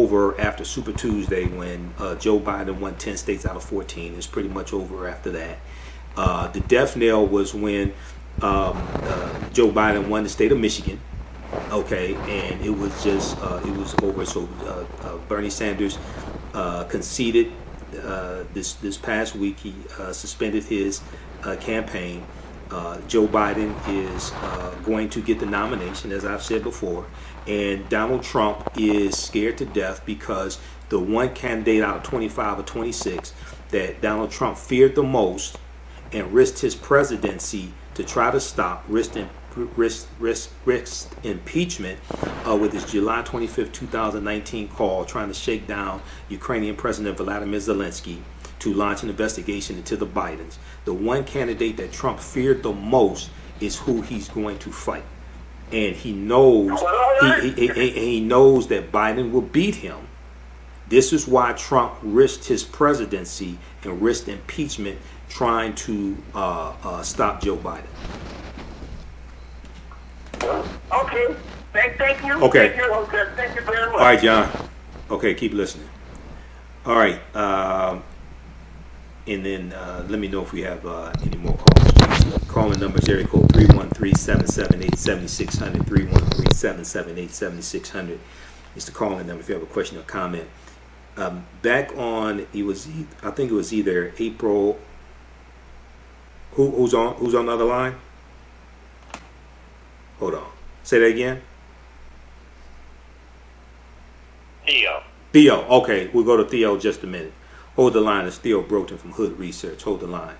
over after Super Tuesday when Joe Biden won 10 states out of 14. It's pretty much over after that. The death knell was when Joe Biden won the state of Michigan. Okay, and it was just it was over. So Bernie Sanders conceded this past week. He suspended his campaign. Joe Biden is going to get the nomination, as I've said before, and Donald Trump is scared to death because the one candidate out of 25 or 26 that Donald Trump feared the most and risked his presidency to try to stop, risked impeachment with his July 25th, 2019 call trying to shake down Ukrainian President Vladimir Zelensky to launch an investigation into the Bidens. The one candidate that Trump feared the most is who he's going to fight. And he knows he knows that Biden will beat him. This is why Trump risked his presidency and risked impeachment trying to stop Joe Biden. Okay. Thank you. Okay. Thank you very much. All right, John. Okay, keep listening. All right. And then let me know if we have any more calls. Calling number is area code 313-778-7600, 313-778-7600. It's the calling number if you have a question or comment. Back on, I think it was either April. Who's on the other line? Hold on. Say that again. Theo. Okay, we'll go to Theo in just a minute. Hold the line. It's Theo Broten from Hood Research. Hold the line.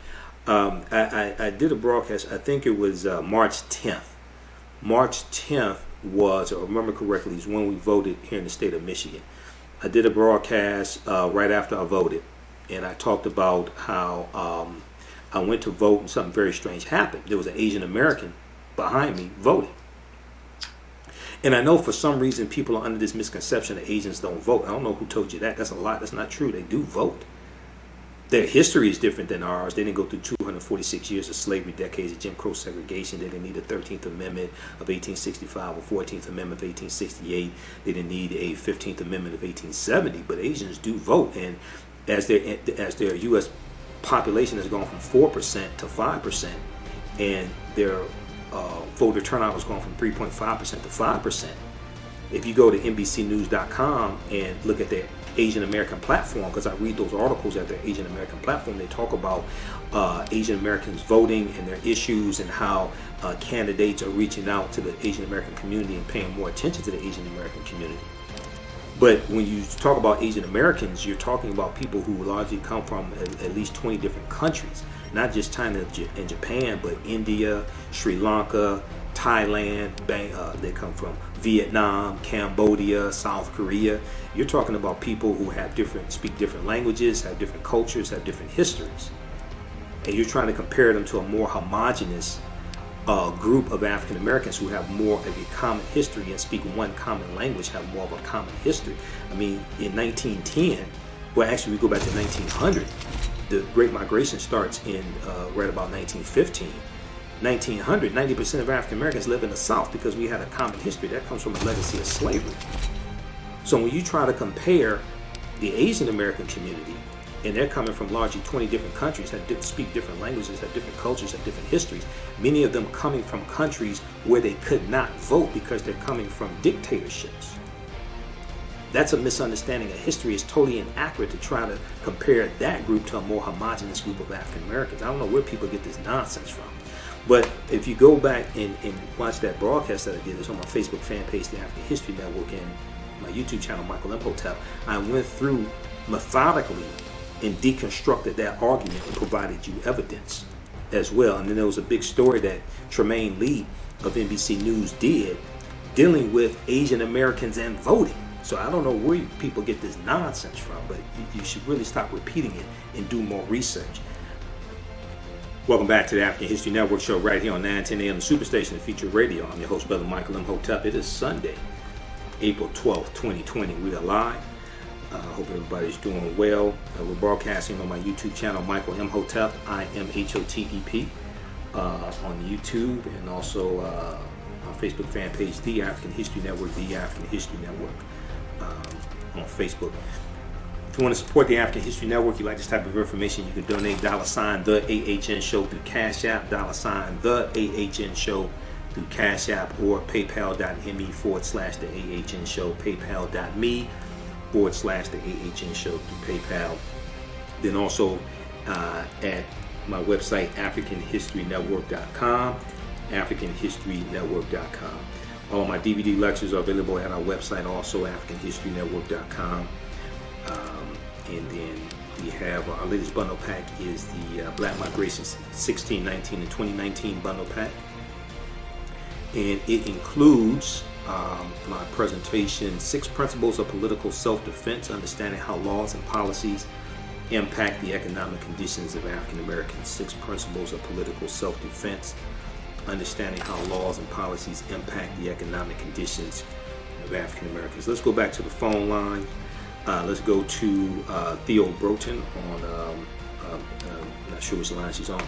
I did a broadcast. I think it was March 10th. March 10th was, if I remember correctly, is when we voted here in the state of Michigan. I did a broadcast right after I voted, and I talked about how I went to vote and something very strange happened. There was an Asian American behind me voting. And I know for some reason people are under this misconception that Asians don't vote. I don't know who told you that. That's a lie. That's not true. They do vote. Their history is different than ours. They didn't go through 246 years of slavery, decades of Jim Crow segregation. They didn't need the 13th Amendment of 1865 or 14th Amendment of 1868. They didn't need a 15th Amendment of 1870. But Asians do vote. And as their U.S. population has gone from 4% to 5%, and their voter turnout has gone from 3.5% to 5%. If you go to NBCnews.com and look at their Asian American platform, because I read those articles at their Asian American platform, they talk about Asian Americans voting and their issues and how candidates are reaching out to the Asian American community and paying more attention to the Asian American community. But when you talk about Asian Americans, you're talking about people who largely come from at least 20 different countries, not just China and Japan, but India, Sri Lanka, Thailand. They come from Vietnam, Cambodia, South Korea. You're talking about people who speak different languages, have different cultures, have different histories, and you're trying to compare them to a more homogenous group of African Americans who have more of a common history and speak one common language, have more of a common history. I mean, in 1910, well, actually, we go back to 1900. The Great Migration starts in right about 1915. 1900, 90% of African Americans live in the South because we had a common history. That comes from a legacy of slavery. So when you try to compare the Asian American community, and they're coming from largely 20 different countries that speak different languages, have different cultures, have different histories, many of them coming from countries where they could not vote because they're coming from dictatorships. That's a misunderstanding of history. It's totally inaccurate to try to compare that group to a more homogenous group of African Americans. I don't know where people get this nonsense from. But if you go back and watch that broadcast that I did, it's on my Facebook fan page, the African History Network, and my YouTube channel, Michael M. Hotel, I went through methodically and deconstructed that argument and provided you evidence as well. And then there was a big story that Tremaine Lee of NBC News did dealing with Asian Americans and voting. So I don't know where people get this nonsense from, but you should really stop repeating it and do more research. Welcome back to the African History Network show right here on 910 AM, the Superstation, the Feature Radio. I'm your host, Brother Michael M. Hotep. It is Sunday, April 12th, 2020. We are live. Hope everybody's doing well. We're broadcasting on my YouTube channel, Michael M. Hotep, IMHOTEP, on YouTube, and also our Facebook fan page, The African History Network, The African History Network. On Facebook. If you want to support the African History Network, you like this type of information, you can donate $ the AHN Show through Cash App, $ the AHN Show through Cash App, or paypal.me/the AHN Show, paypal.me/the AHN Show through PayPal. Then also at my website, AfricanHistoryNetwork.com, AfricanHistoryNetwork.com. All my DVD lectures are available at our website, also AfricanHistoryNetwork.com. And then we have our latest bundle pack is the Black Migration 1619 and 2019 bundle pack. And it includes my presentation, 6 Principles of Political Self-Defense, Understanding How Laws and Policies Impact the Economic Conditions of African Americans. 6 Principles of Political Self-Defense, Understanding How Laws and Policies Impact the Economic Conditions of African Americans. Let's go back to the phone line. Let's go to Theo Broughton on, I'm not sure which line she's on.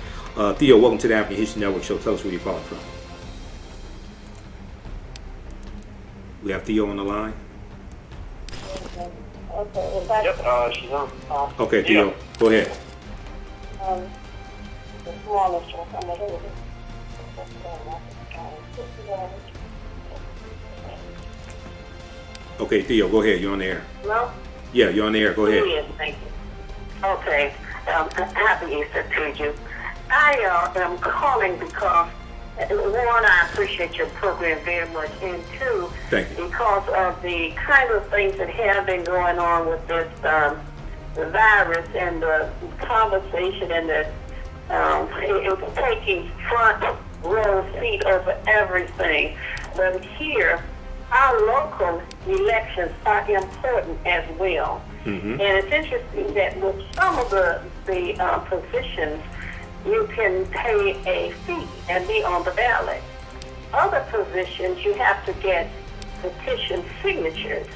Theo, welcome to the African History Network Show. Tell us where you're calling from. We have Theo on the line. Okay. Yep, she's on. Okay, Theo, yeah. Go ahead. The smallest one. Okay, Theo, go ahead. You're on the air. Hello? Yeah, you're on the air. Go ahead. Yes, thank you. Okay. Happy Easter to you. I am calling because, one, I appreciate your program very much, and two, Thank you. because of the kind of things that have been going on with this the virus and the conversation and the it's taking front row seat over everything. But here, our local elections are important as well. Mm-hmm. And it's interesting that with some of the positions, you can pay a fee and be on the ballot. Other positions, you have to get petition signatures.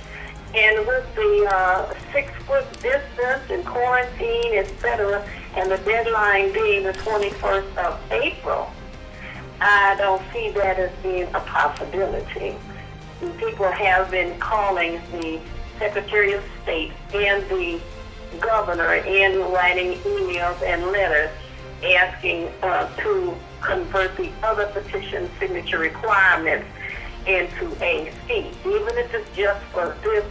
And with the 6-foot distance and quarantine, etc., and the deadline being the 21st of April, I don't see that as being a possibility. People have been calling the Secretary of State and the governor and writing emails and letters asking to convert the other petition signature requirements into a fee, even if it's just for this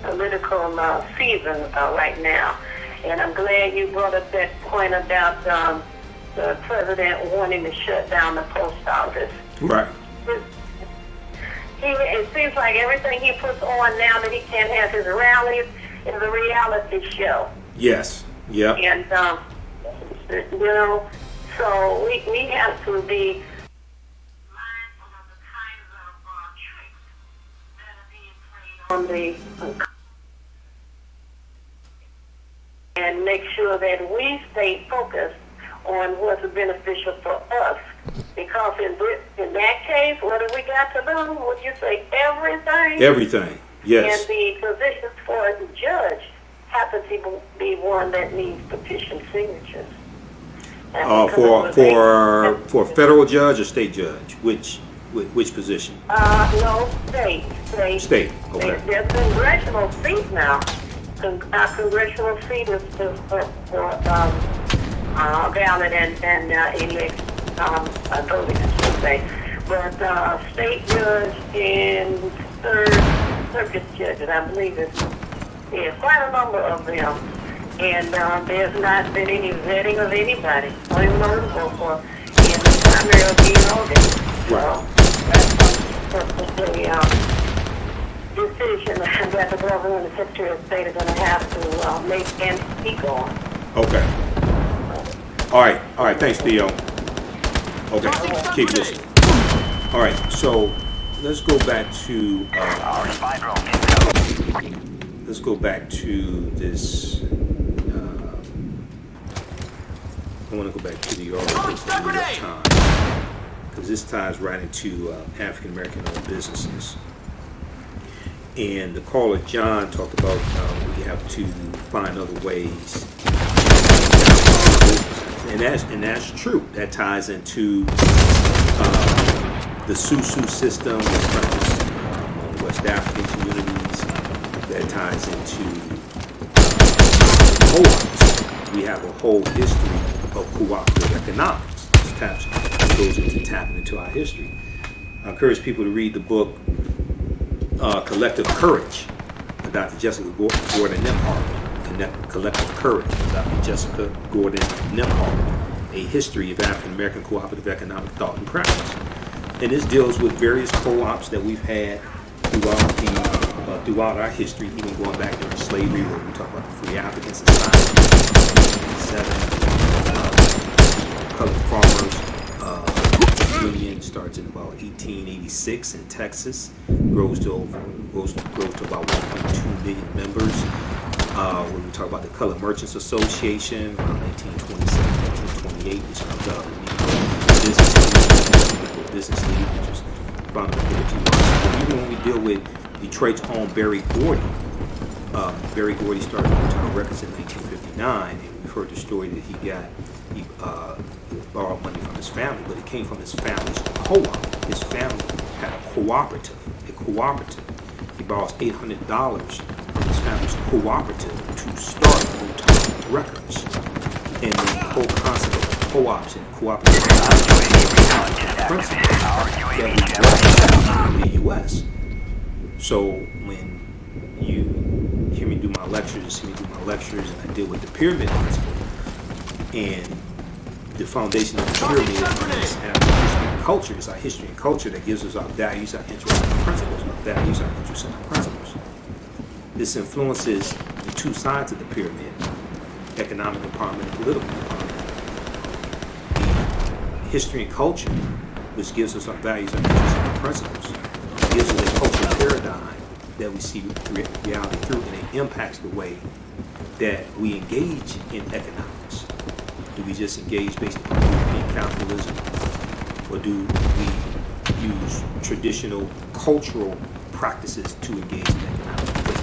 political season right now. And I'm glad you brought up that point about the president wanting to shut down the post office. Right. It seems like everything he puts on now that he can't have his rallies is a reality show. Yes. Yep. And, so we have to be mindful of the kinds of tricks that are being played on the and make sure that we stay focused on what's beneficial for us. Because in that case, what do we got to do? Would you say everything? Everything. Yes. And the positions for the judge happen to be one that needs petition signatures. For federal judge or state judge, which position? No, state. State. Okay. There's congressional seats now. Our congressional seat is for ballot and elect voting, I should say. But state judge and third circuit judges, I believe there's quite a number of them. And there's not been any vetting of anybody. Don't even know who to vote for. And the primary will be in August. Right. So that's the decision that the governor and the Secretary of State are going to have to make and speak on. Okay. All right. Thanks, Theo. Okay. Keep listening. All right. So let's go back to. Let's go back to this. I want to go back to the article from the New York Times because this ties right into African American owned businesses. And the caller John talked about we have to find other ways, and that's true. That ties into the Susu system that's practiced on West African communities, that ties into co-ops. We have a whole history of cooperative economics. This goes into tapping into our history. I encourage people to read the book Collective Courage by Dr. Jessica Gordon Nimhart. Collective Courage by Dr. Jessica Gordon Nimhart, a history of African American cooperative economic thought and practice. And this deals with various co-ops that we've had throughout our history, even going back during slavery, where we talk about the Free African Society, Colored Farmers Union starts in about 1886 in Texas, grows to about 1.2 million members. When we talk about the Colored Merchants Association, around 1927, 1928, which comes out of the business league, which was founded by But even when we deal with Detroit's own Berry Gordy, Berry Gordy started Motown Records in 1959, and we've heard the story that he borrowed money from his family, but it came from his family's co-op. His family had a cooperative. He borrows $800 from his family's cooperative to start Motown Records. And the whole concept of co-ops and cooperative principles that we brought to the U.S. So when you hear me do my lectures, and I deal with the pyramid principle, and the foundation of the pyramid is our history and culture. It's our history and culture that gives us our values, our interests, and our principles. Our values, our interests, and our principles. This influences the two sides of the pyramid: economic empowerment and political empowerment. The history and culture, which gives us our values, our interests, and our principles, gives us a cultural paradigm that we see reality through, and it impacts the way that we engage in economics. Do we just engage based upon European capitalism, or do we use traditional cultural practices to engage in economics? Because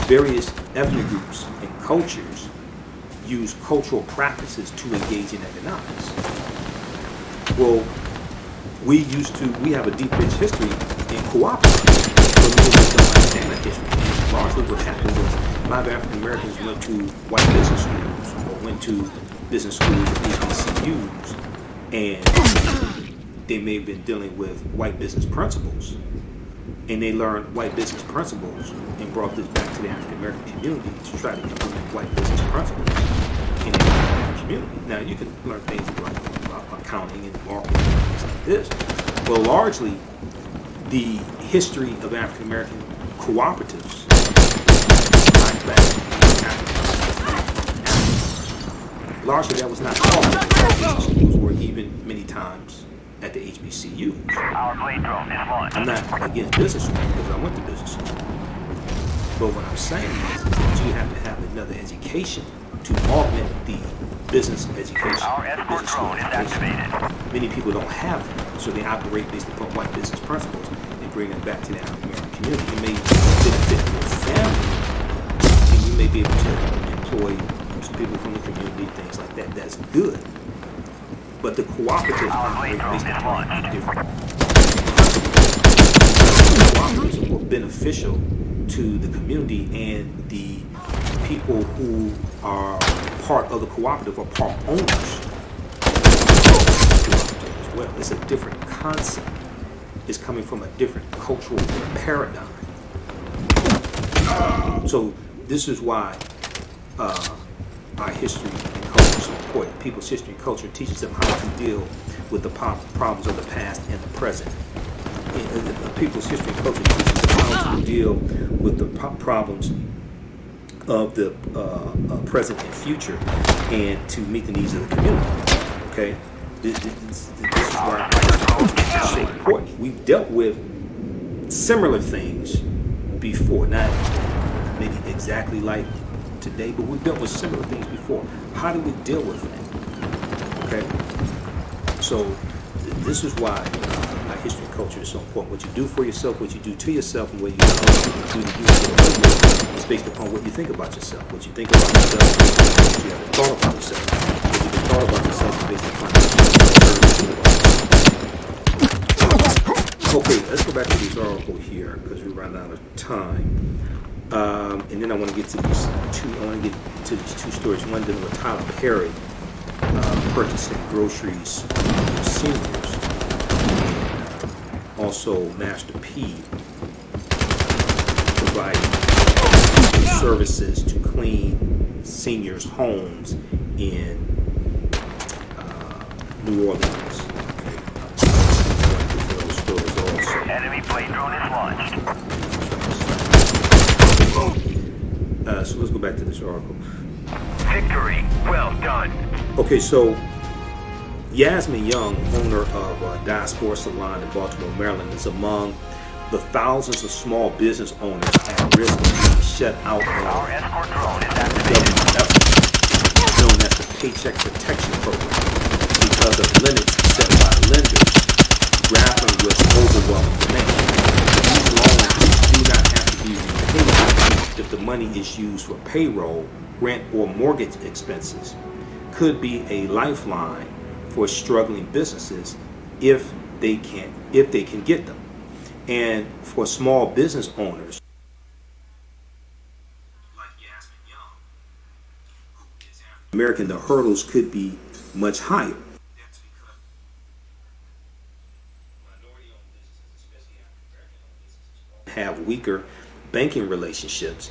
various ethnic groups and cultures use cultural practices to engage in economics. Well, we have a deep, rich history in cooperation, but many of us don't understand that history. And largely what happened was a lot of African Americans went to white business schools, or went to business schools and HBCUs, and they may have been dealing with white business principles, and they learned white business principles and brought this back to the African American community to try to implement white business principles in the African American community. Now, you can learn things like accounting and marketing and things like this, but largely the history of African American cooperatives ties back to African. Largely, that was not taught in the schools, or even many times at the HBCU. I'm not against business school because I went to business school. But what I'm saying is that you have to have another education to augment the business education. Business school education. Many people don't have that, so they operate based upon white business principles and bring them back to the African American community. It may benefit your family, and you may be able to employ people from the community, things like that. That's good. But the cooperatives operate based upon different cooperatives are more beneficial to the community, and the people who are part of the cooperative are part owners. Well, it's a different concept. It's coming from a different cultural paradigm. So this is why our history and culture is so important. People's history and culture teaches them how to deal with the problems of the past and the present. People's history and culture teaches them how to deal with the problems of the present and future, and to meet the needs of the community. Okay, this is why it's so important. We've dealt with similar things before, not maybe exactly like today, but we've dealt with similar things before. How do we deal with that? Okay, so this is why our history and culture is so important. What you do for yourself, what you do to yourself, and what you do to you is based upon what you think about yourself. What you think about yourself, what you haven't thought about yourself. What you have thought about yourself is based upon what you. Okay, let's go back to this article here because we run out of time. And then I want to get to these two. I want to get to these two stories. One dealing with Tyler Perry purchasing groceries for seniors, and also Master P providing services to clean seniors' homes in New Orleans. Those stories also. Enemy plane drone is launched. So let's go back to this article. Victory. Well done. Okay, so Yasmin Young, owner of Diaspora Salon in Baltimore, Maryland, is among the thousands of small business owners at risk of being shut out Our of escort drone is government activated. efforts known as the Paycheck Protection Program because of limits set by lenders grappling with overwhelming demand. These loans do not have to be repaid if the money is used for payroll, rent, or mortgage expenses. Could be a lifeline for struggling businesses if they can get them. And for small business owners like Yasmin Young, who is African American, the hurdles could be much higher. That's because minority-owned businesses, especially African-American-owned businesses, have weaker banking relationships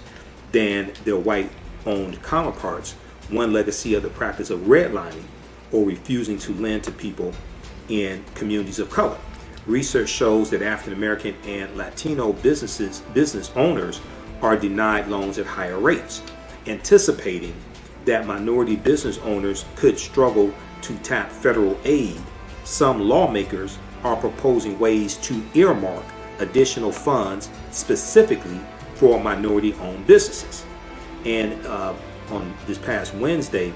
than their white-owned counterparts. One legacy of the practice of redlining or refusing to lend to people in communities of color. Research shows that African American and Latino business owners are denied loans at higher rates, anticipating that minority business owners could struggle to tap federal aid. Some lawmakers are proposing ways to earmark additional funds specifically for minority-owned businesses. And on this past Wednesday,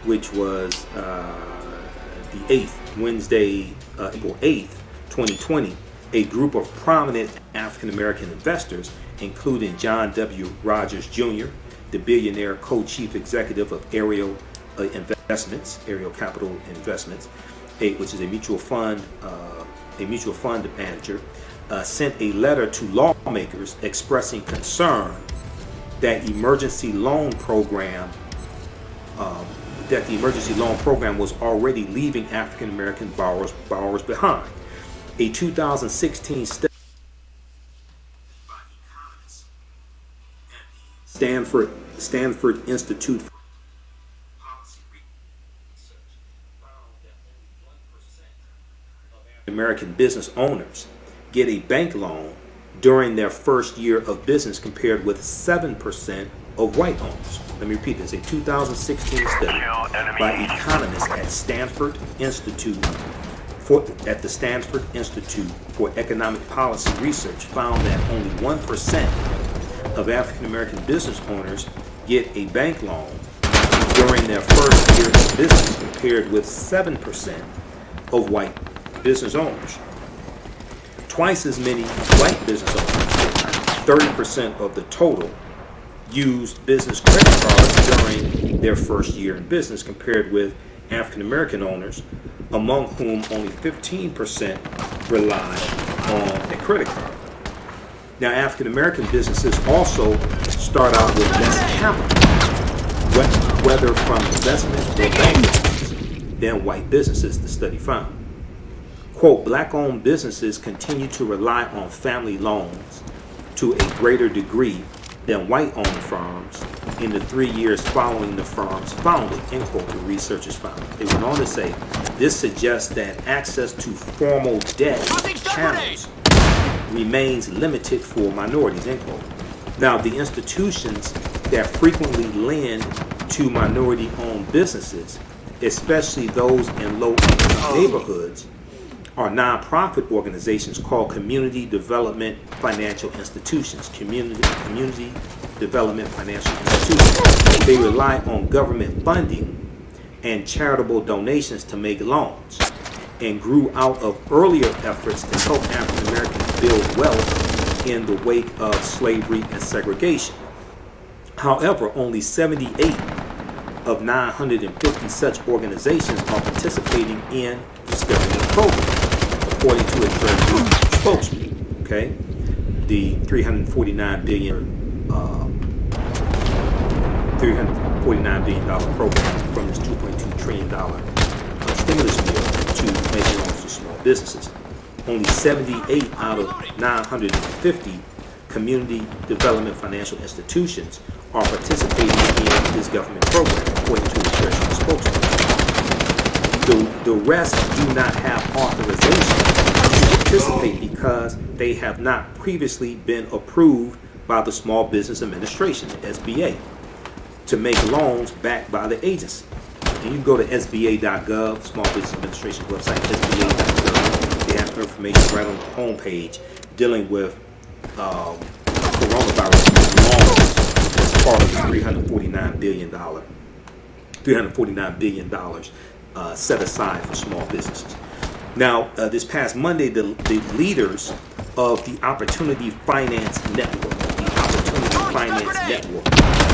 which was the 8th, Wednesday, April 8th, 2020, a group of prominent African American investors, including John W. Rogers Jr., the billionaire co-chief executive of Ariel Capital Investments, which is a mutual fund manager, sent a letter to lawmakers expressing concern that the emergency loan program was already leaving African American borrowers behind. A 2016 study by economists at the Stanford Institute for Policy Research found that only 1% of African American business owners get a bank loan during their first year of business, compared with 7% of white owners. Let me repeat this. A 2016 study by economists at the Stanford Institute for Economic Policy Research found that only 1% of African American business owners get a bank loan during their first year of business, compared with 7% of white business owners. Twice as many white business owners, 30% of the total, used business credit cards during their first year in business, compared with African American owners, among whom only 15% rely on a credit card. Now, African American businesses also start out with less capital, whether from investments or bank, than white businesses, the study found. Quote, black-owned businesses continue to rely on family loans to a greater degree than white-owned firms in the 3 years following the firm's founding, end quote, the researchers found. They went on to say, this suggests that access to formal debt channels remains limited for minorities, end quote. Now, the institutions that frequently lend to minority-owned businesses, especially those in low-income neighborhoods, are nonprofit organizations called community development financial institutions. Community development financial institutions. They rely on government funding and charitable donations to make loans, and grew out of earlier efforts to help African Americans build wealth in the wake of slavery and segregation. However, only 78 of 950 such organizations are participating in the stimulus program, according to a Treasury spokesman. Okay, the $349 billion program from this $2.2 trillion stimulus bill to make loans to small businesses. Only 78 out of 950 community development financial institutions are participating in this government program, according to the Treasury spokesman. The rest do not have authorization to participate because they have not previously been approved by the Small Business Administration, SBA, to make loans backed by the agency. And you can go to SBA.gov, Small Business Administration website, SBA.gov. They have information right on the homepage dealing with coronavirus loans as part of the $349 billion set aside for small businesses. Now, this past Monday, the leaders of the Opportunity Finance Network,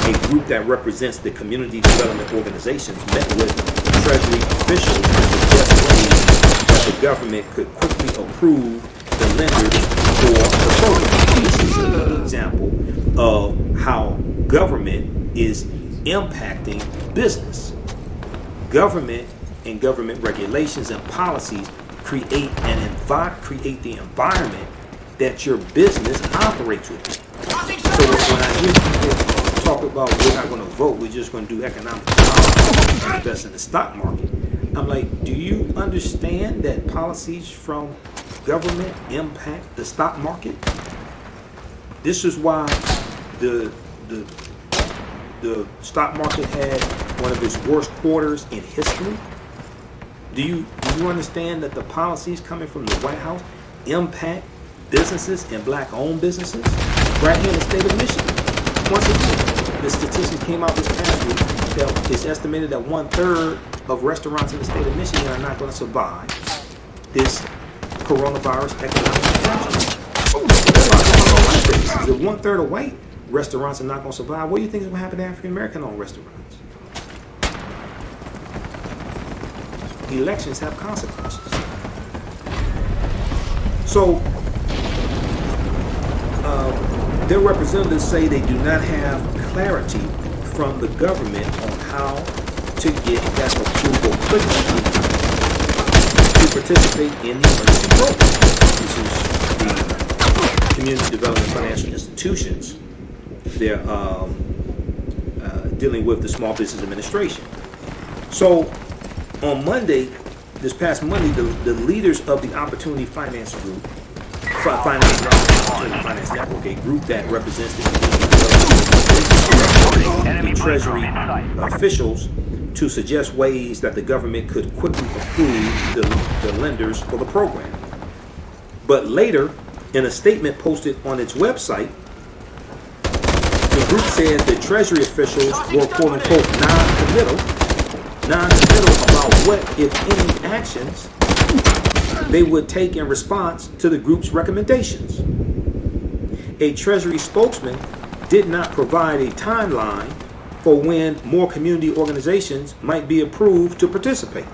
a group that represents the community development organizations, met with Treasury officials to suggest ways that the government could quickly approve the lenders for the program. This is an example of how government is impacting business. Government and government regulations and policies create the environment that your business operates with. So when I hear people talk about we're not going to vote, we're just going to do economic policy and invest in the stock market, I'm like, do you understand that policies from government impact the stock market? This is why the stock market had one of its worst quarters in history. Do you understand that the policies coming from the White House impact businesses and black-owned businesses right here in the state of Michigan? Once again, the statistics came out this past week that it's estimated that 1/3 of restaurants in the state of Michigan are not going to survive this coronavirus economic catastrophe. If 1/3 of white restaurants are not going to survive, what do you think is going to happen to African-American-owned restaurants? Elections have consequences. So, their representatives say they do not have clarity from the government on how to get that approval quickly to participate in the emergency program. This is the community development financial institutions. They're dealing with the Small Business Administration. So on Monday, this past Monday, the leaders of the Opportunity Finance Group, Finance Network, a group that represents the Treasury officials, to suggest ways that the government could quickly approve the lenders for the program. But later, in a statement posted on its website, the group said that Treasury officials were quote-unquote non-committal about what, if any, actions they would take in response to the group's recommendations. A Treasury spokesman did not provide a timeline for when more community organizations might be approved to participate.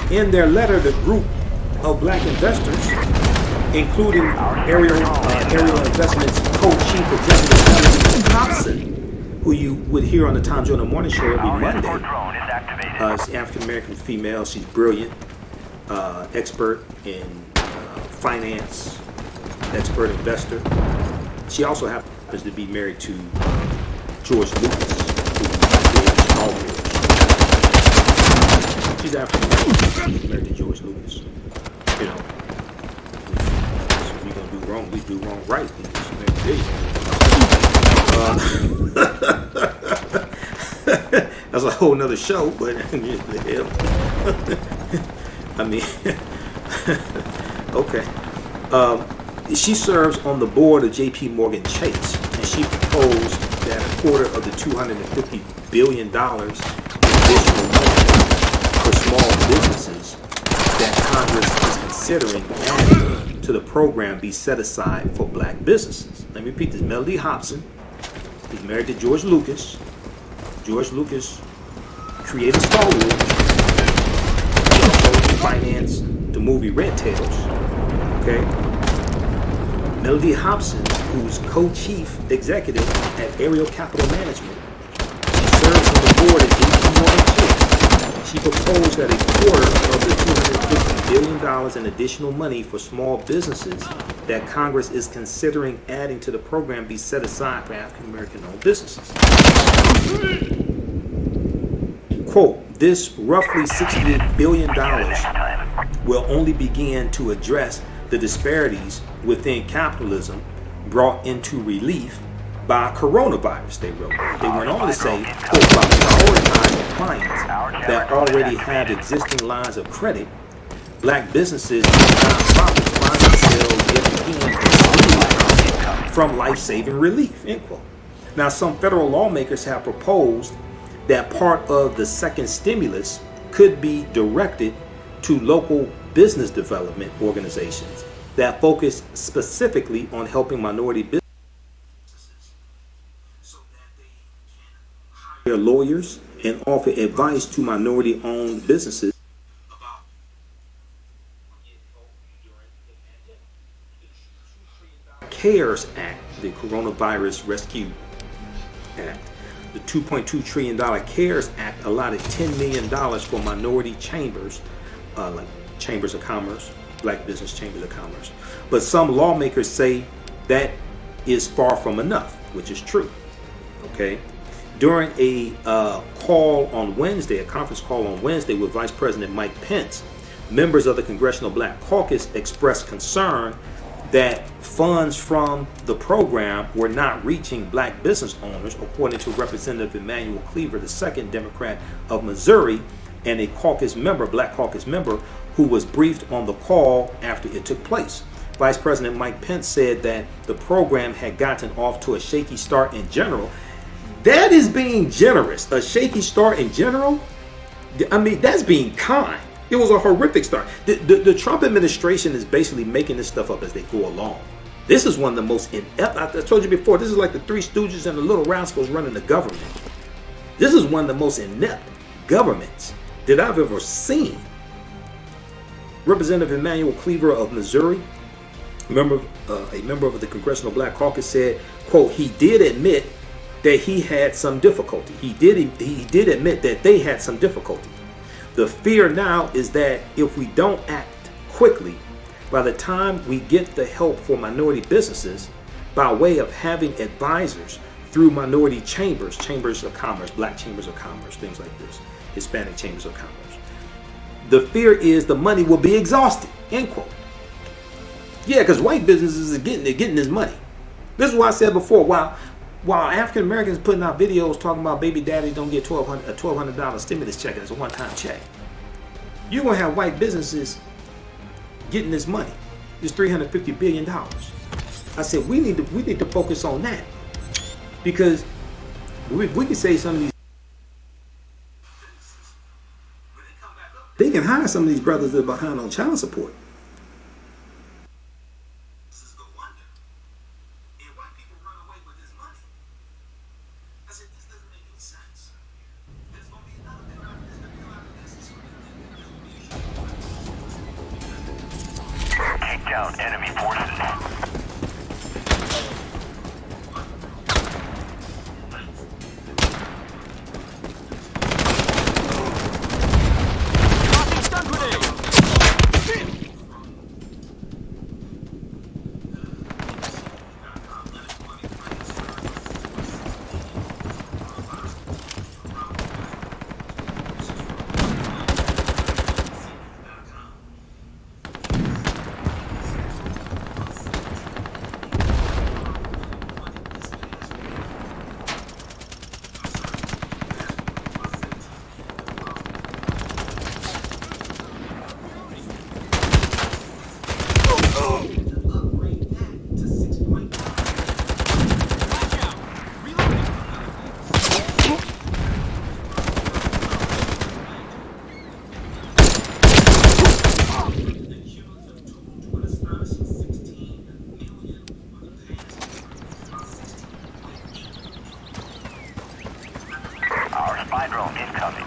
In their letter, the group of black investors, including Ariel Investments co-chief executive Melody Hobson, who you would hear on the Tom Joyner Morning Show every Monday. She's African-American female. She's brilliant, expert in finance, expert investor. She also happens to be married to George Lucas, who created Star Wars. She's African-American, married to George Lucas. You know, if we're going to do wrong, we do wrong right. That's a whole nother show, but I mean, okay. She serves on the board of J.P. Morgan Chase, and she proposed that a quarter of the $250 billion additional loan for small businesses that Congress is considering adding to the program be set aside for black businesses. Let me repeat this. Melody Hobson is married to George Lucas. George Lucas created Star Wars. He financed the movie Red Tails. Okay? Melody Hobson, who's co-chief executive at Aerial Capital Management, she served on the board in 1892. She proposed that a quarter of the $250 billion in additional money for small businesses that Congress is considering adding to the program be set aside for African American owned businesses. Quote, this roughly $60 billion will only begin to address the disparities within capitalism brought into relief by coronavirus, they wrote. They went on to say, quote, by prioritizing clients that already have existing lines of credit, black businesses and nonprofits find themselves yet again from life-saving relief, end quote. Now, some federal lawmakers have proposed that part of the second stimulus could be directed to local business development organizations that focus specifically on helping minority businesses so that they can hire lawyers and offer advice to minority-owned businesses about CARES Act, the Coronavirus Rescue Act. The $2.2 trillion CARES Act allotted $10 million for minority chambers, like chambers of commerce, black business chambers of commerce. But some lawmakers say that is far from enough, which is true. Okay. During a call on Wednesday, a conference call on Wednesday with Vice President Mike Pence, members of the Congressional Black Caucus expressed concern that funds from the program were not reaching black business owners, according to Representative Emanuel Cleaver, the second Democrat of Missouri, and a caucus member, black caucus member, who was briefed on the call after it took place. Vice President Mike Pence said that the program had gotten off to a shaky start in general. That is being generous. A shaky start in general? I mean, that's being kind. It was a horrific start. The Trump administration is basically making this stuff up as they go along. This is one of the most inept. I told you before, this is like the Three Stooges and the Little Rascals running the government. This is one of the most inept governments that I've ever seen. Representative Emanuel Cleaver of Missouri, a member of the Congressional Black Caucus, said, quote, he did admit that he had some difficulty. He did admit that they had some difficulty. The fear now is that if we don't act quickly, by the time we get the help for minority businesses by way of having advisors through minority chambers, chambers of commerce, black chambers of commerce, things like this, Hispanic chambers of commerce, the fear is the money will be exhausted, end quote. Yeah, because white businesses are getting this money. This is what I said before. While African Americans putting out videos talking about baby daddies don't get a $1,200 stimulus check as a one-time check, you're gonna have white businesses getting this money, this $350 billion. I said we need to focus on that, because we can say some of these, they can hire some of these brothers that are behind on child support. Take down enemy forces. Our spy drone incoming.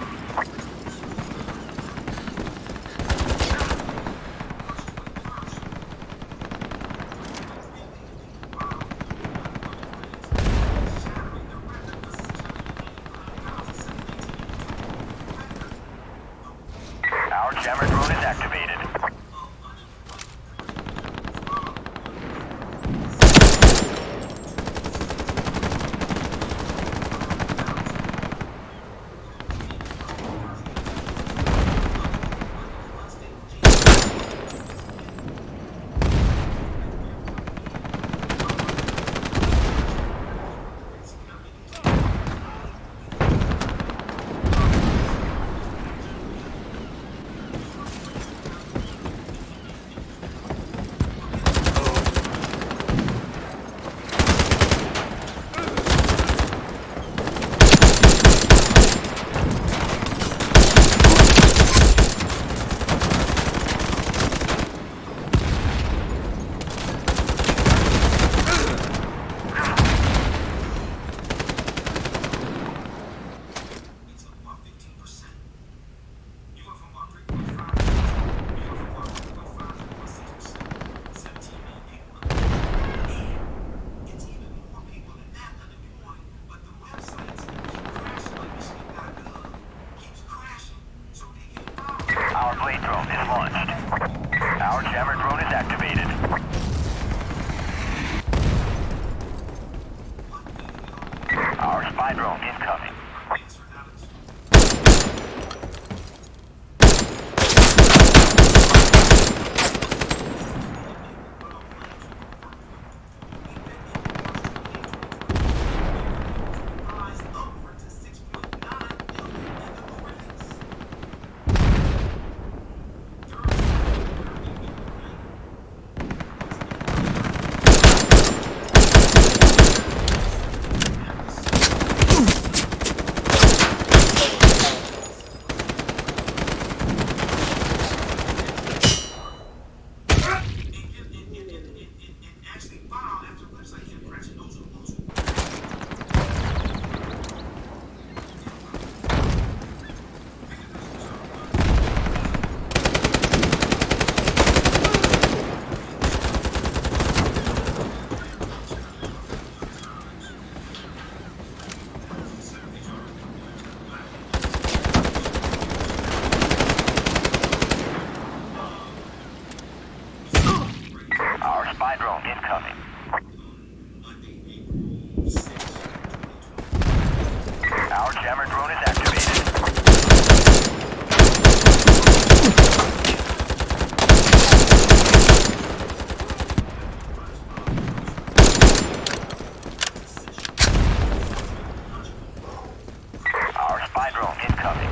spy drone incoming. Our spy drone incoming. Our jammer drone is activated. Our spy drone incoming.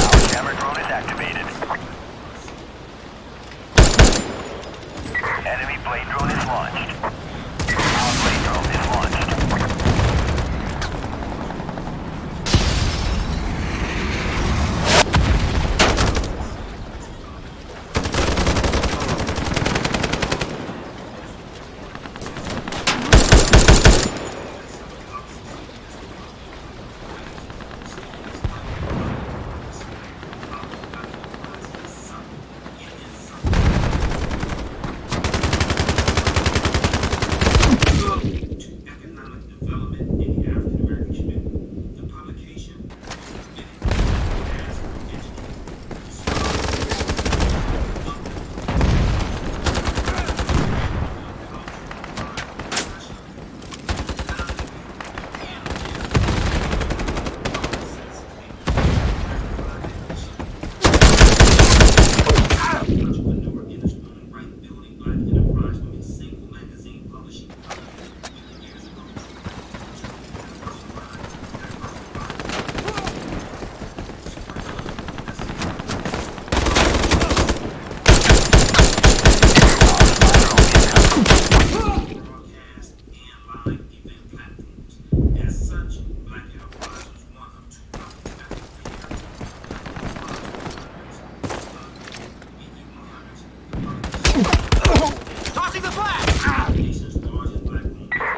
Our jammer drone is activated. Enemy blade drone is launched. Our blade drone is launched.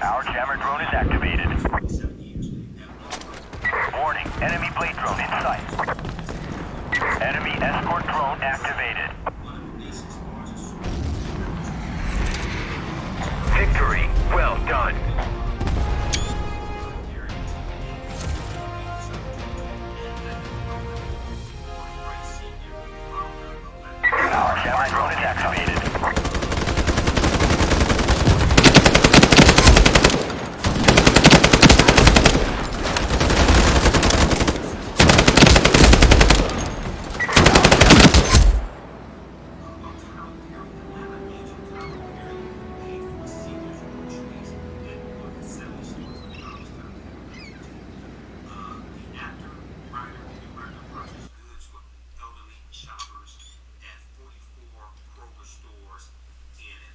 Our jammer drone is activated. Warning, enemy blade drone in sight. Enemy escort drone activated. Victory, well done. Our jammer drone is activated.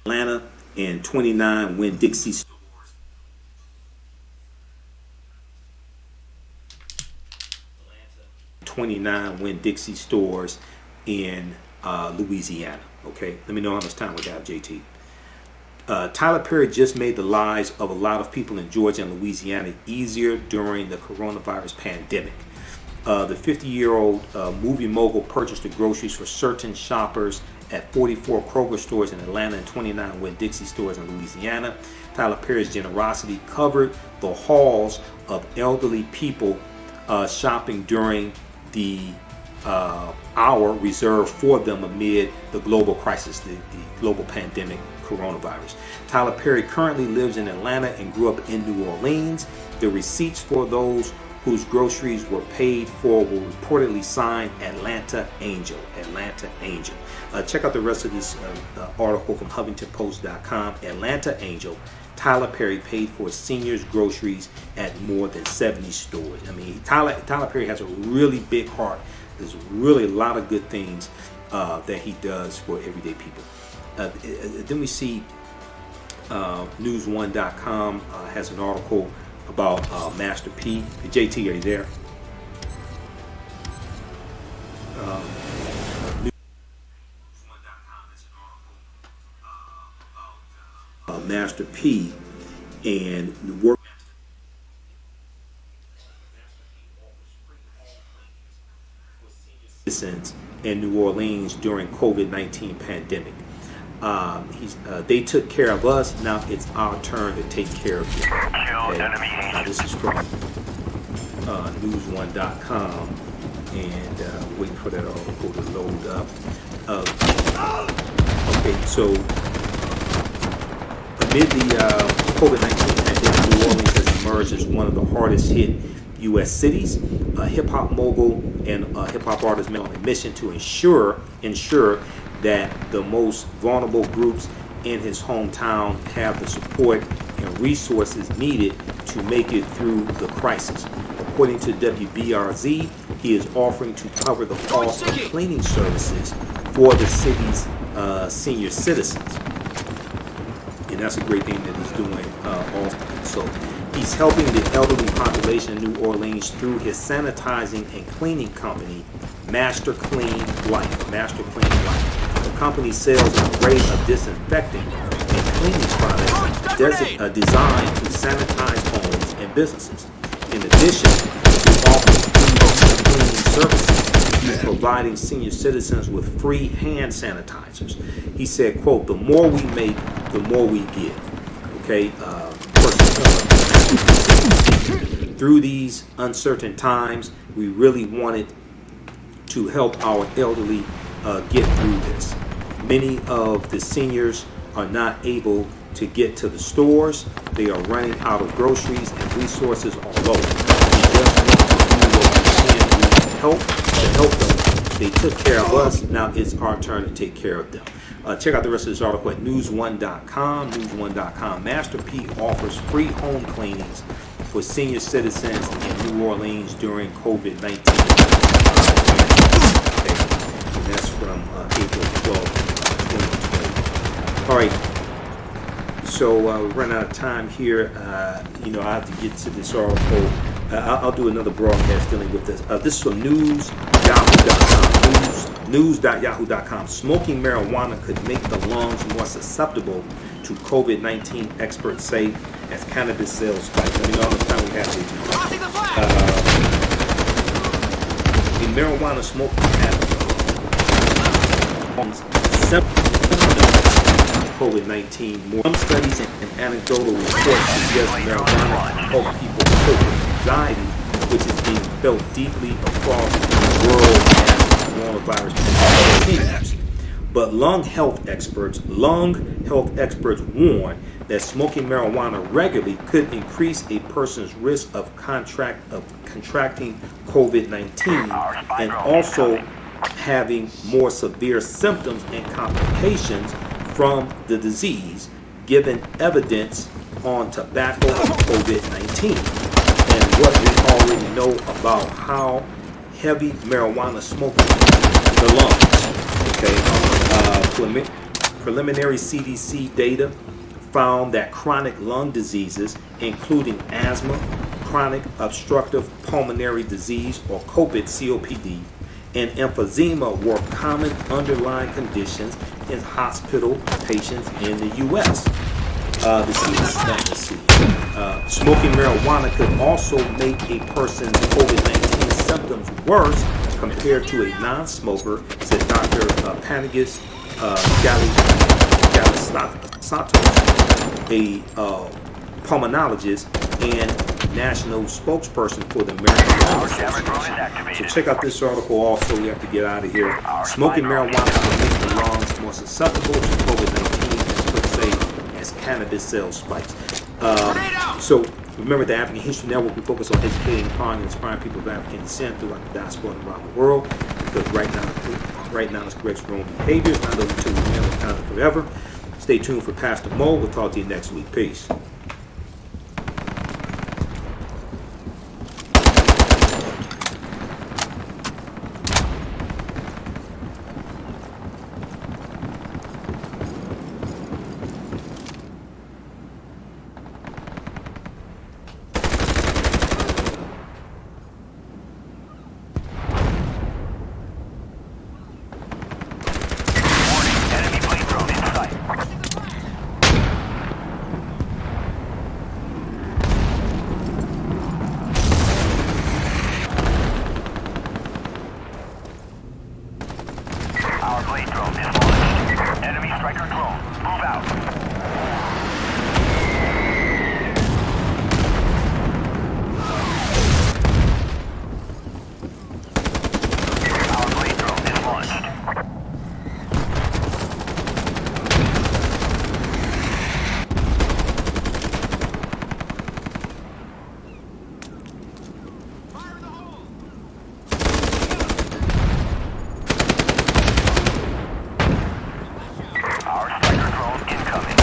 Atlanta and 29 Winn-Dixie stores. 29 Winn-Dixie stores in Louisiana. Okay, let me know how much time we have, JT. Tyler Perry just made the lives of a lot of people in Georgia and Louisiana easier during the coronavirus pandemic. The 50-year-old movie mogul purchased the groceries for certain shoppers at 44 Kroger stores in Atlanta and 29 Winn-Dixie stores in Louisiana. Tyler Perry's generosity covered the halls of elderly people shopping during the hour reserved for them amid the global crisis, the global pandemic coronavirus. Tyler Perry currently lives in Atlanta and grew up in New Orleans. The receipts for those whose groceries were paid for will reportedly sign Atlanta Angel. Atlanta Angel. Check out the rest of this article from HuffingtonPost.com. Atlanta Angel. Tyler Perry paid for seniors' groceries at more than 70 stores. I mean, Tyler Perry has a really big heart. There's really a lot of good things that he does for everyday people. Then we see News1.com has an article about Master P. JT, are you there? News1.com has an article about Master P and the work. Citizens in New Orleans during COVID-19 pandemic. They took care of us. Now it's our turn to take care of them. Okay. This is from News1.com, and waiting for that article to load up. Okay, so amid the COVID-19 pandemic, New Orleans has emerged as one of the hardest hit U.S. cities. Hip-hop mogul and hip-hop artist on a mission to ensure that the most vulnerable groups in his hometown have the support and resources needed to make it through the crisis. According to WBRZ, he is offering to cover the cost of cleaning services for the city's senior citizens. And that's a great thing that he's doing also. So he's helping the elderly population in New Orleans through his sanitizing and cleaning company, Master Clean Life. Master Clean Life. The company sells an array of disinfecting and cleaning products designed to sanitize homes and businesses. In addition to offering cleaning services, he's providing senior citizens with free hand sanitizers. He said, quote, "The more we make, the more we give." Okay, through these uncertain times, we really wanted to help our elderly get through this. Many of the seniors are not able to get to the stores. They are running out of groceries and resources are low. We just want to do what we can to help them. They took care of us. Now it's our turn to take care of them. Check out the rest of this article at News1.com. News1.com. Master P offers free home cleanings for senior citizens in New Orleans during COVID-19. Okay. And that's from April 12th, 2020. All right. So we run out of time here. I have to get to this article. I'll do another broadcast dealing with this. This is from News.yahoo.com. News.yahoo.com. Smoking marijuana could make the lungs more susceptible to COVID-19, experts say, as cannabis sales spike. Let me know how much time we have here. In marijuana smoking COVID-19. Some studies and anecdotal reports suggest marijuana can help people cope with anxiety, which is being felt deeply across the world as coronavirus continues. But lung health experts warn that smoking marijuana regularly could increase a person's risk of contracting COVID-19 and also having more severe symptoms and complications from the disease, given evidence on tobacco and COVID-19 and what we already know about how heavy marijuana smoking the lungs. Okay, preliminary CDC data found that chronic lung diseases, including asthma, chronic obstructive pulmonary disease or COPD, and emphysema were common underlying conditions in hospital patients in the U.S. The CDC, smoking marijuana could also make a person's COVID-19 symptoms worse compared to a non-smoker, said Dr. Panagis Galistatos, a pulmonologist and national spokesperson for the American Lung Association. So check out this article also. We have to get out of here. Smoking marijuana will make the lungs more susceptible to COVID-19 as quick say as cannabis sales spikes. So remember, the African History Network, we focus on educating, empowering, and inspiring people of African descent throughout the diaspora and around the world, because right now it's corrects wrong behaviors, not only to remember kind of forever. Stay tuned for Pastor Mo. We'll talk to you next week. Peace. Enemy plane drone in sight. Our blade drone is launched. Enemy striker drone. Move out. Our blade drone is launched. Our striker drone incoming.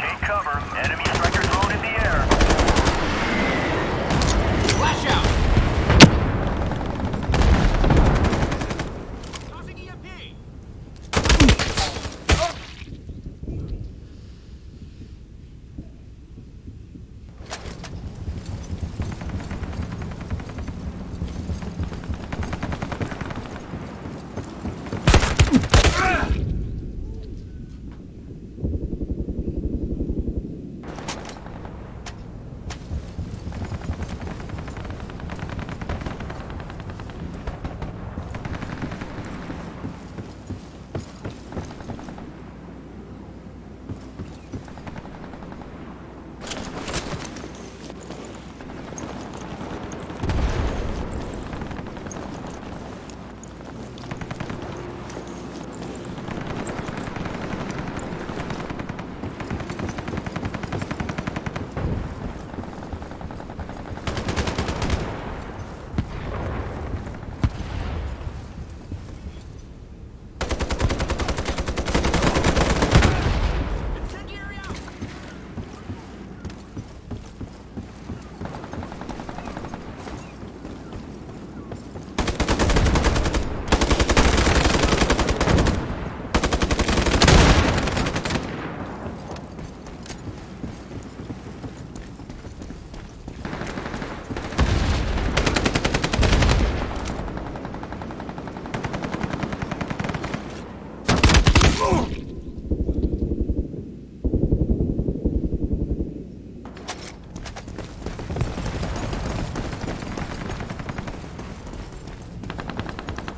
Take cover. Enemy striker drone in the air. Flash out! Tossing EMP! Incendiary out!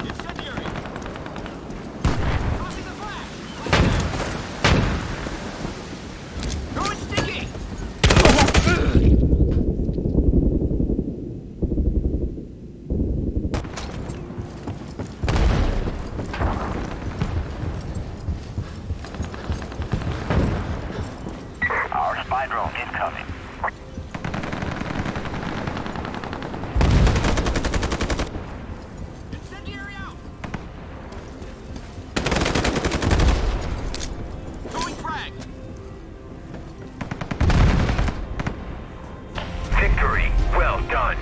Incendiary! Tossing the flag! Throwing sticky! Our spy drone incoming. Incendiary out! Throwing frag! Victory. Well done.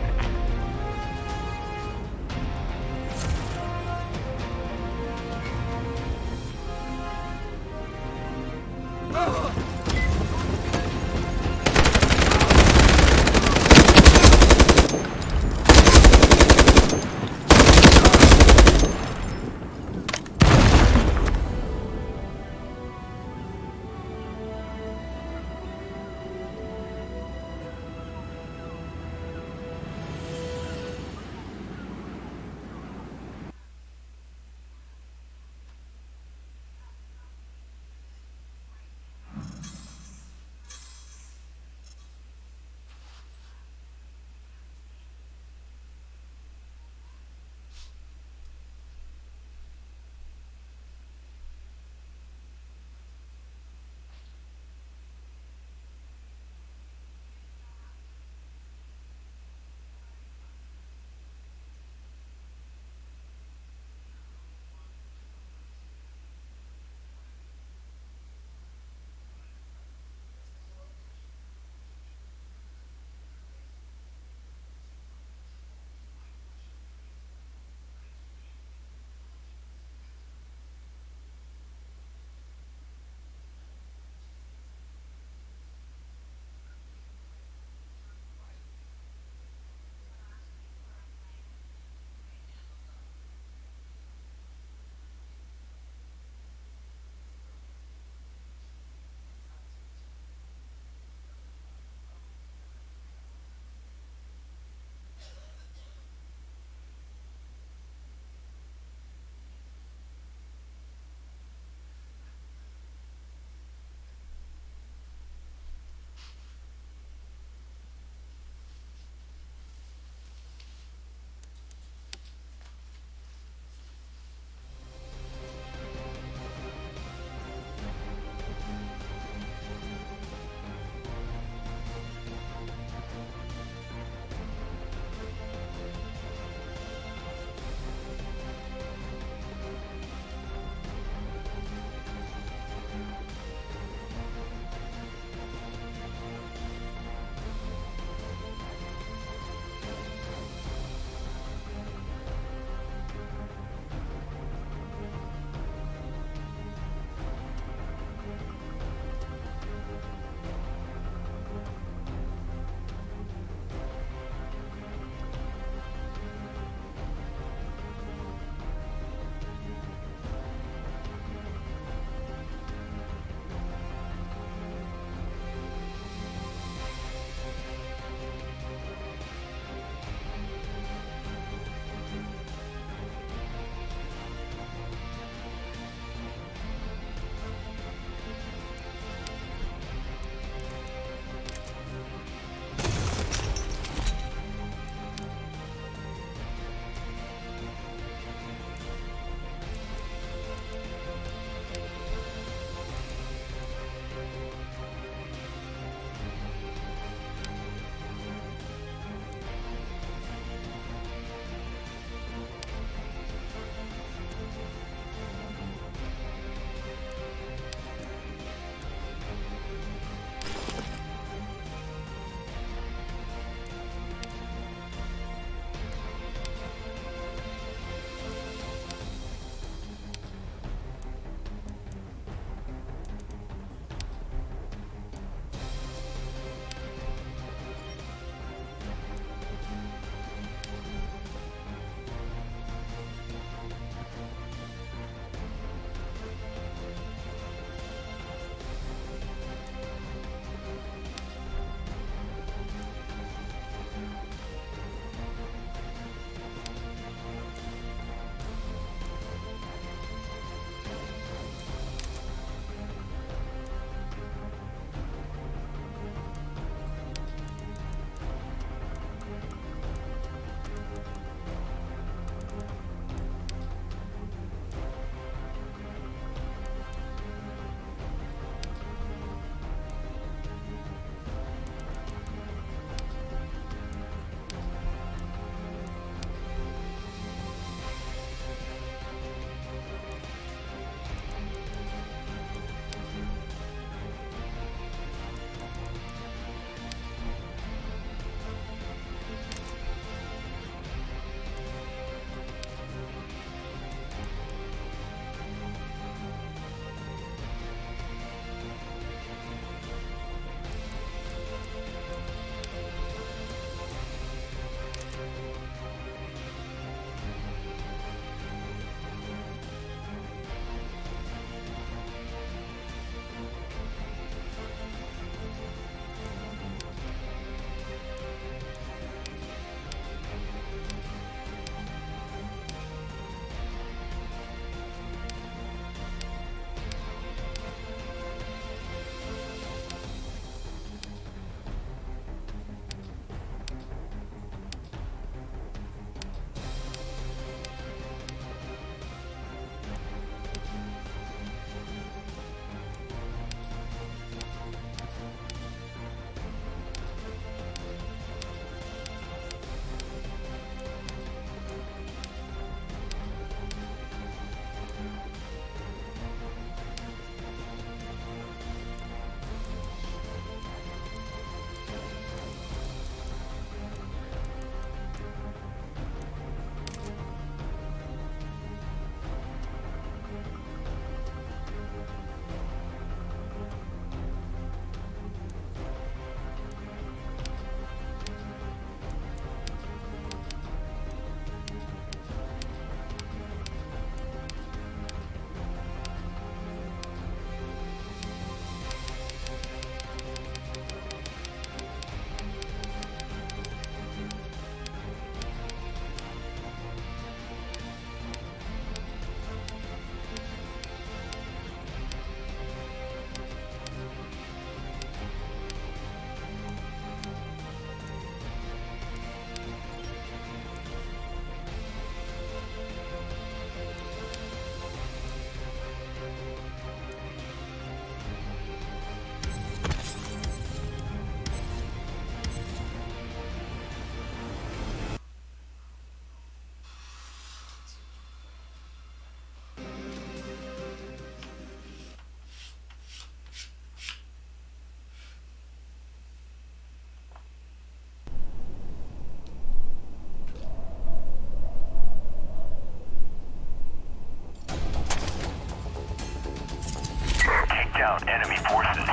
down enemy forces.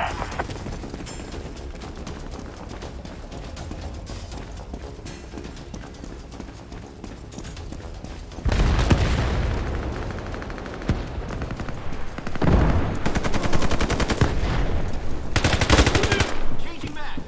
Changing back.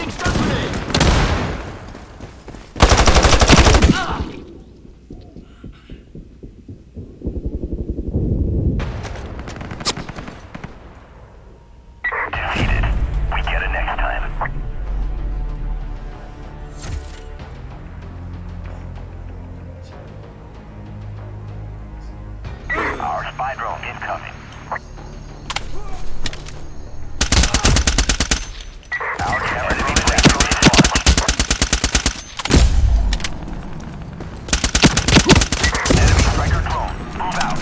Placing stun grenade! Defeated. We get it next time. Our spy drone incoming. Our enemy spy drone is launched. Enemy striker drone. Move out.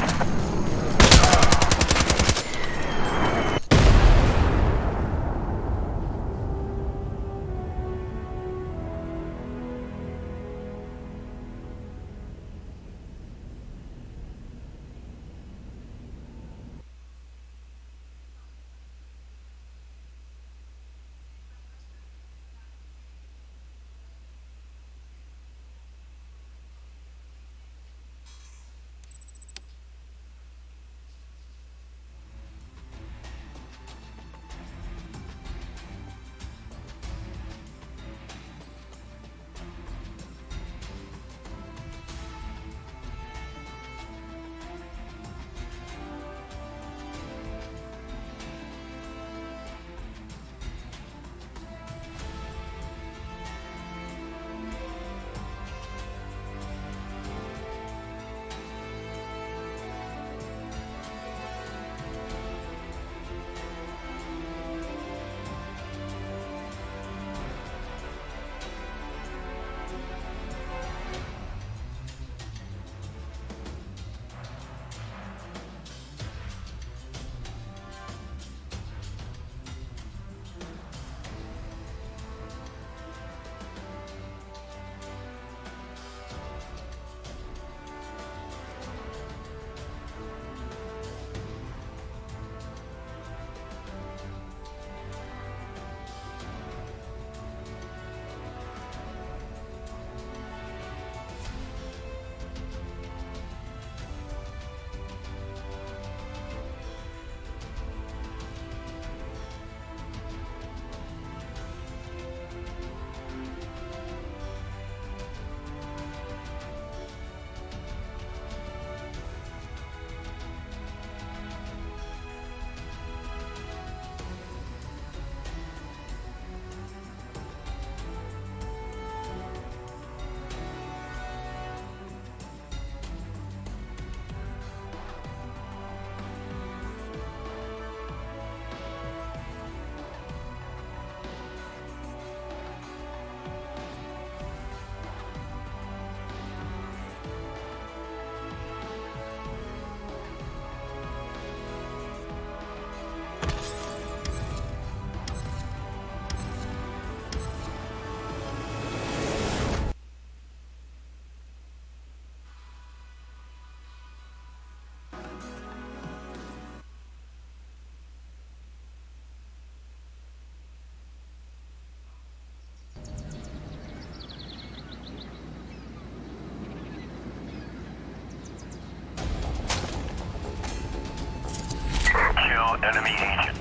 Kill enemy agent.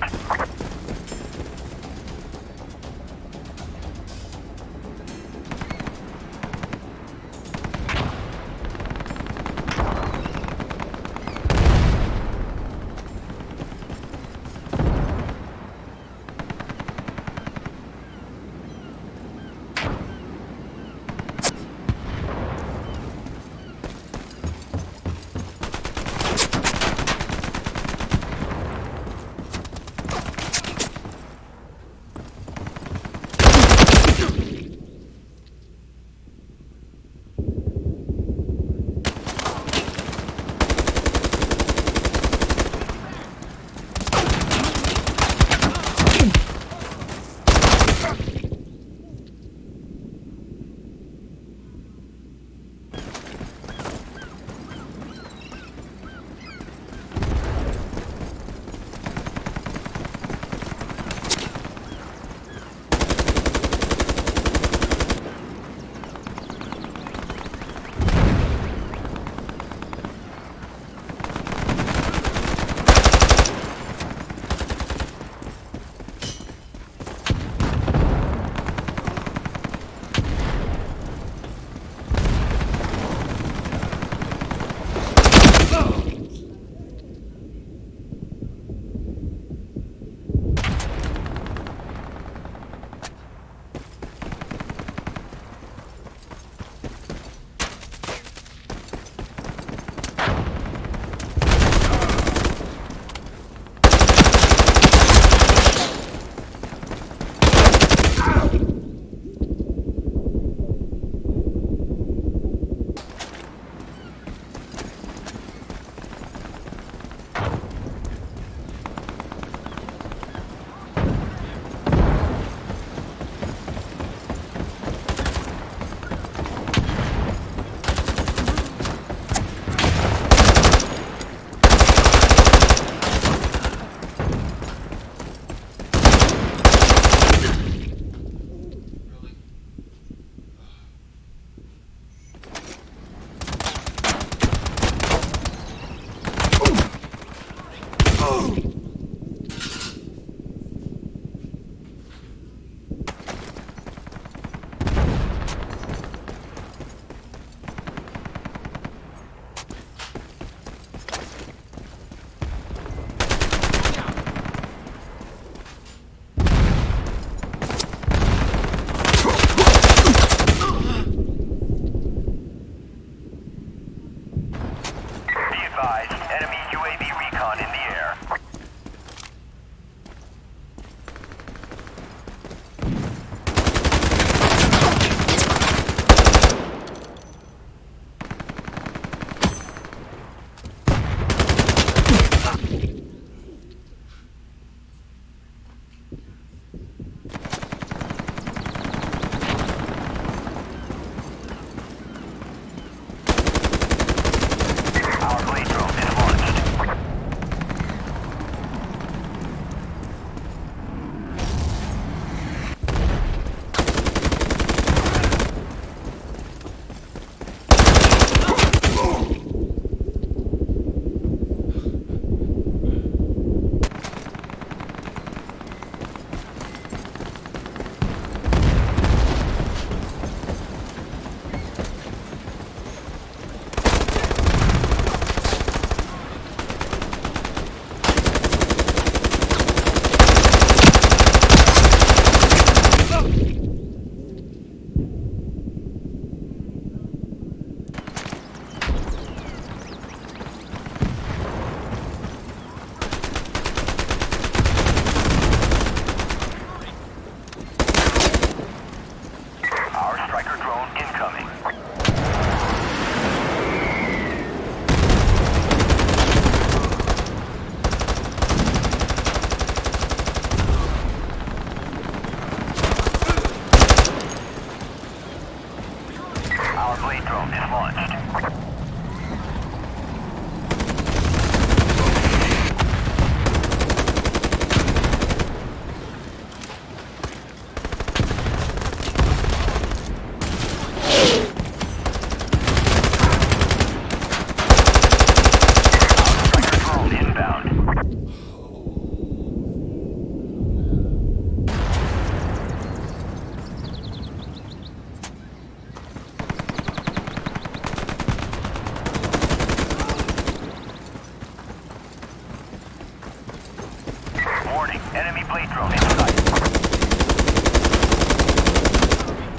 blade drone in sight.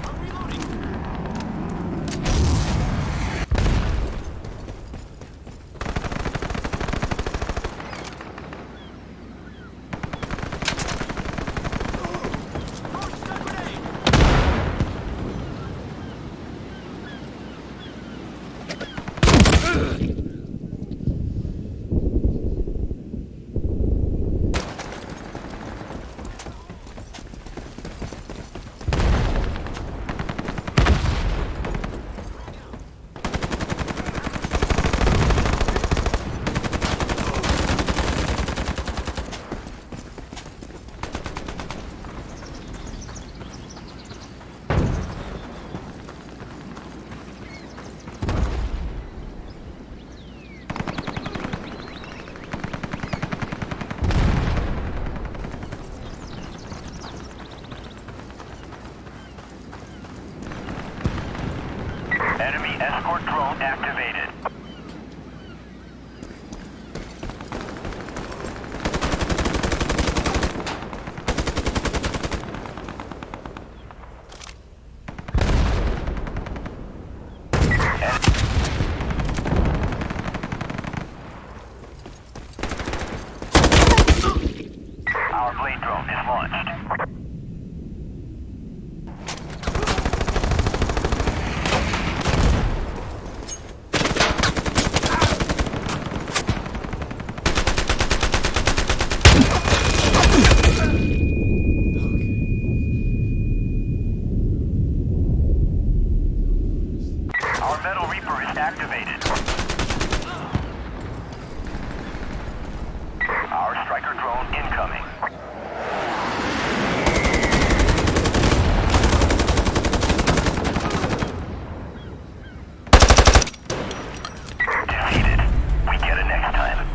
I'm reloading. Throwing stun grenade. Enemy escort drone activated. Our blade drone is launched. Our Metal Reaper is activated. Our striker drone incoming. Defeated. We get it next time.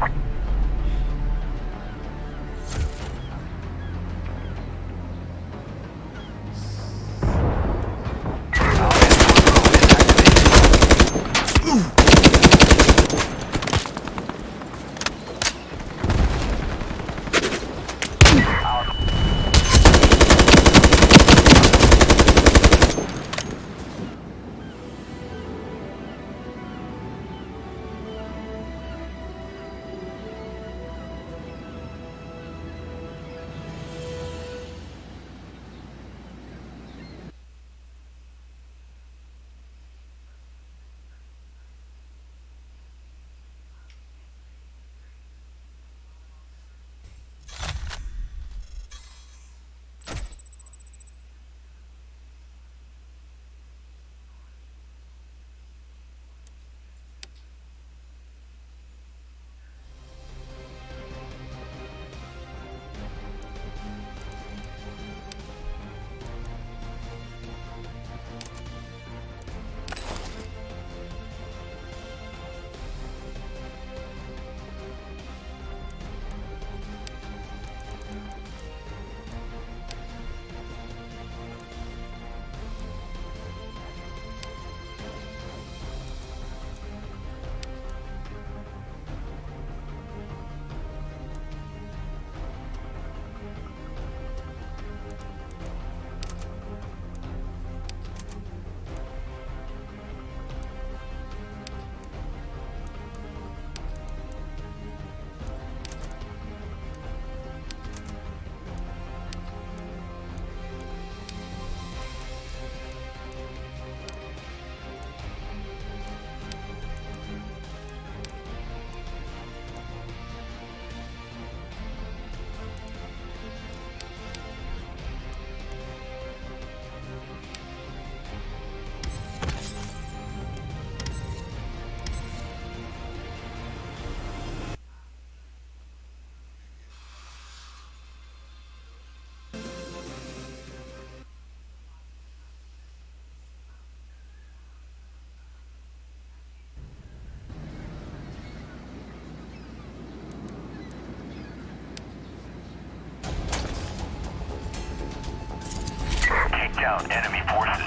down enemy forces.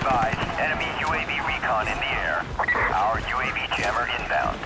advised, enemy UAV recon in the air. Our UAV jammer inbound.